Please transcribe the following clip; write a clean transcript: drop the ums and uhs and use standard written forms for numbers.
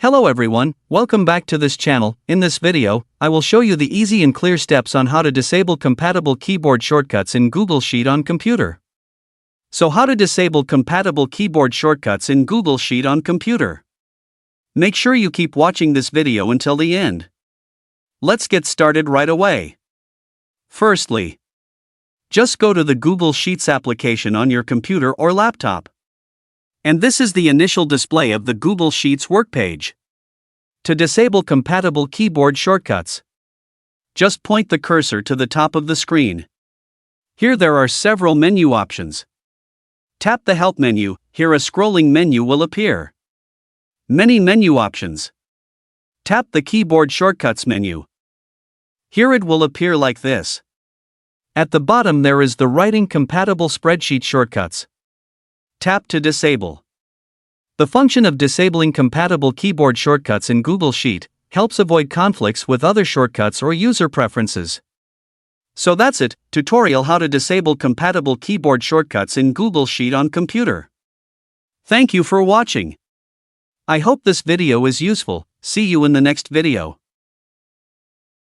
Hello everyone, welcome back to this channel. In this video, I will show you the easy and clear steps on how to disable compatible keyboard shortcuts in Google Sheet on computer. So how to disable compatible keyboard shortcuts in Google Sheet on computer? Make sure you keep watching this video until the end. Let's get started right away. Firstly, just go to the Google Sheets application on your computer or laptop. And this is the initial display of the Google Sheets workpage. To disable compatible keyboard shortcuts, just point the cursor to the top of the screen. Here there are several menu options. Tap the Help menu, here a scrolling menu will appear. Many menu options. Tap the Keyboard Shortcuts menu. Here it will appear like this. At the bottom there is the Writing Compatible Spreadsheet Shortcuts. Tap to disable. The function of disabling compatible keyboard shortcuts in Google Sheet helps avoid conflicts with other shortcuts or user preferences. So that's it, tutorial how to disable compatible keyboard shortcuts in Google Sheet on computer. Thank you for watching. I hope this video is useful. See you in the next video.